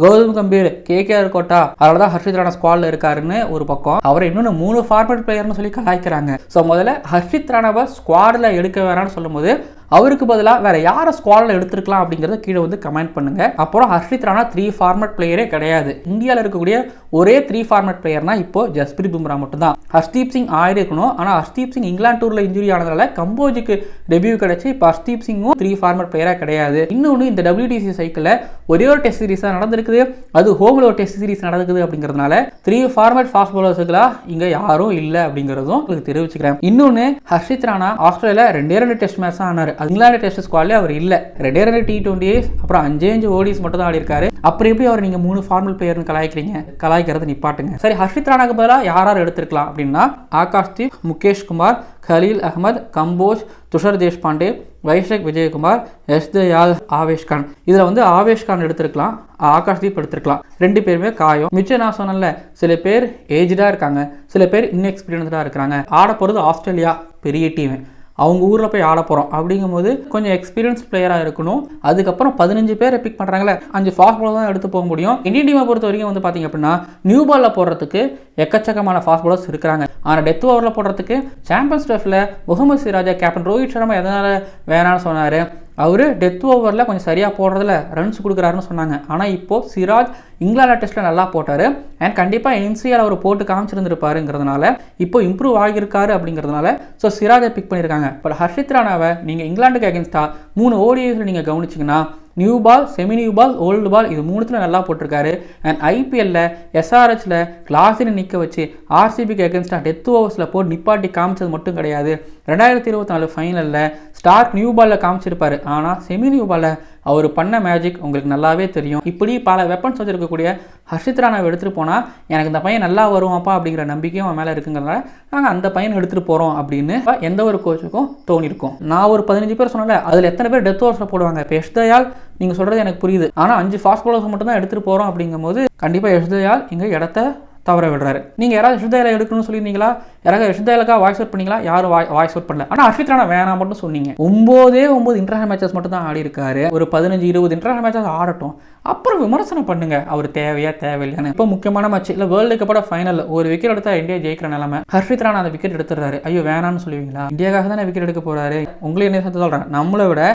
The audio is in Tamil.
கௌதம் கம்பீர், கேகேஆர் கோட்டா, அதனாலதான் ஹர்ஷித் ராணா ஸ்குவாட்ல இருக்காருன்னு ஒரு பக்கம். அவரை இன்னொன்னு 3 ஃபார்மேட் பிளேயர்னு சொல்லி கலாய்க்கிறாங்க. ஸோ முதல்ல ஹர்ஷித் ராணாவை ஸ்குவாட்ல எடுக்க வேணாம்னு சொல்லும்போது அவருக்கு பதிலாக வேற யாரை ஸ்குவாட்ல எடுத்துருக்கலாம் அப்படிங்கிறத கீழே வந்து கமெண்ட் பண்ணுங்க. அப்புறம் ஹர்ஷித் ராணா 3 ஃபார்மேட் பிளேயரே கிடையாது. இந்தியாவில் இருக்கக்கூடிய ஒரே 3 ஃபார்மேட் பிளேயர்னா இப்போ ஜஸ்பிரீத் பும்ரா மட்டும் தான். ஹர்ஷ்தீப் சிங் ஆயிருக்கணும். ஆனால் ஹர்ஷ்தீப் சிங் இங்கிலாந்து டூர்ல இன்ஜுரி ஆனதால கம்போஜுக்கு டெபியூ கிடைச்சி இப்போ ஹர்ஷ்தீப் சிங்கும் 3 ஃபார்மேட் பிளேயரா கிடையாது. இன்னொன்று இந்த WTC சைக்கிளில் ஒரே ஒரு டெஸ்ட் சீரிஸ் தான் நடந்திருக்குது. அது ஹோமில் ஒரு டெஸ்ட் சீரிஸ் நடக்குது அப்படிங்கிறதுனால 3 ஃபார்மேட் ஃபாஸ்ட் பவுலர்ஸுகளா இங்கே யாரும் இல்லை அப்படிங்கிறதும் உங்களுக்கு தெரிவிச்சுக்கிறேன். இன்னொன்று Harshit Rana Australia 2 test match தான் ஆனார். இங்கிலாந்து டெஸ்ட் ஸ்குவாட்ல அவர் இல்ல. 2 T20s அப்புறம் 5 ODIs மட்டும் தான் ஆடி இருக்காரு. அப்புறம் எப்படி அவர் நீங்க 3 ஃபார்மல் பிளேயர்னு கலாய்க்கிறீங்க? கலாய்க்கிறத நிப்பாட்டுங்க. சரி, ஹர்ஷித் ராணாக்கு பதிலாக யார் எடுத்திருக்கலாம் அப்படின்னா ஆகாஷ்தீப், முகேஷ் குமார், கலீல் அகமது, கம்போஜ், துஷார் தேஷ்பாண்டே, வைஷக் விஜயகுமார், எஸ் தயால், ஆவேஷ் கான். இதுல வந்து ஆவேஷ் கான் எடுத்திருக்கலாம், ஆகாஷ்தீப் எடுத்திருக்கலாம். 2 பேருமே காயம். மிச்சம் நான் சொன்னல, சில பேர் ஏஜ்டா இருக்காங்க, சில பேர் இன்எக்ஸ்பீரியன்ஸ்டா இருக்கிறாங்க. ஆட போறது ஆஸ்திரேலியா, பெரிய டீம். அவங்க ஊரில் போய் ஆட போகிறோம் அப்படிங்கும்போது கொஞ்சம் எக்ஸ்பீரியன்ஸ் பிளேயராக இருக்கணும். அதுக்கப்புறம் 15 பேரை பிக் பண்ணுறாங்களே, 5 ஃபாஸ்ட் பாலர் தான் எடுத்து போக முடியும். இந்தியன் டீமை பொறுத்த வரைக்கும் வந்து பார்த்தீங்க அப்படின்னா நியூ பாலில் போடுறதுக்கு எக்கச்சக்கமான ஃபாஸ்ட் பாலர்ஸ் இருக்கிறாங்க. ஆனால் டெத் ஓவரில் போடுறதுக்கு சாம்பியன்ஸ் ட்ரோஃபியில் முகமது சிராஜா, கேப்டன் ரோஹித் சர்மா எதனால் வேணான்னு சொன்னார். அவர் டெத் ஓவரில் கொஞ்சம் சரியாக போடுறதுல ரன்ஸ் கொடுக்குறாருன்னு சொன்னாங்க. ஆனால் இப்போது சிராஜ் இங்கிலாந்து டெஸ்ட்டில் நல்லா போட்டார். அண்ட் கண்டிப்பாக NCL அவர் போட்டு காமிச்சிருந்துருப்பாருங்கிறதுனால இப்போ இம்ப்ரூவ் ஆகியிருக்காரு அப்படிங்கிறதுனால ஸோ சிராஜை பிக் பண்ணியிருக்காங்க. பட் ஹர்ஷித் ராணாவை நீங்கள் இங்கிலாந்துக்கு அகேன்ஸ்டாக 3 ODIஸில் நீங்கள் கவனிச்சிங்கன்னா new ball, semi new ball, old ball இது 3த்துல நல்லா போட்டிருக்காரு. அண்ட் IPLல SRHல கிளாஸில் நிற்க வச்சு RCBக்கு அகேன்ஸ்டாக டெத் ஓவர்ஸில் போட்டு நிப்பாட்டி காமிச்சது மட்டும் கிடையாது. 2024 ஃபைனலில் ஸ்டார்க் நியூ பாலில் காமிச்சிருப்பாரு. ஆனால் செமி நியூ பாலில் அவர் பண்ண மேஜிக் உங்களுக்கு நல்லாவே தெரியும். இப்படி பல வெப்பன்ஸ் வச்சிருக்கக்கூடிய ஹர்ஷித் ராணாவை எடுத்துகிட்டு போனால் எனக்கு இந்த பையன் நல்லா வருவான்ப்பா அப்படிங்கிற நம்பிக்கையும் அவன் மேலே இருக்குங்கிறதுனால நாங்கள் அந்த பையன் எடுத்துகிட்டு போகிறோம் அப்படின்னு எந்த ஒரு கோச்சுக்கும் தோணிருக்கும். நான் ஒரு 15 பேர் சொன்னல, அதில் எத்தனை பேர் டெத் ஓவர்ஸில் போடுவாங்க? இப்போ எஸ் தயால் நீங்கள் சொல்கிறது எனக்கு புரியுது. ஆனால் 5 ஃபாஸ்ட் பாலர்ஸ் மட்டும் தான் எடுத்துகிட்டு போகிறோம் அப்படிங்கும்போது கண்டிப்பாக எஸ் தயால் இங்கே இடத்த தவற விடுறாரு. நீங்கள் யாராவது யஷ்தயாலை எடுக்கணும்னு சொல்லியிருந்தீங்களா? யாராவது யஷ்தயாலுக்காக வாய்ஸ் அவுட் பண்ணீங்களா? யாரும் வாய்ஸ் அவுட் பண்ணல. ஆனால் ஹர்ஷித் ராணா வேணாம் மட்டும் சொன்னீங்க. 9 இன்டர்நேஷனல் மேட்சஸ் மட்டும் தான் ஆடி இருக்காரு. ஒரு 15-20 இன்டர்நேஷனல் மேட்சஸ் ஆடட்டும், அப்புறம் விமர்சனம் பண்ணுங்க அவர் தேவையா தேவையில்லைன்னு. இப்போ முக்கியமான மேட்ச் இல்லை, வேர்ல்டு கப்போட ஃபைனல் ஒரு விக்கெட் எடுத்தா இந்தியா ஜெயிக்கிற நிலைமை. ஹர்ஷித் ராணா அந்த விக்கெட் எடுத்துறாரு. ஐயோ வேணான்னு சொல்லுவீங்களா? இந்தியாவுக்காக தானே விக்கெட் எடுக்க போறாரு. உங்களை என்ன சொல்றேன், நம்மளை விட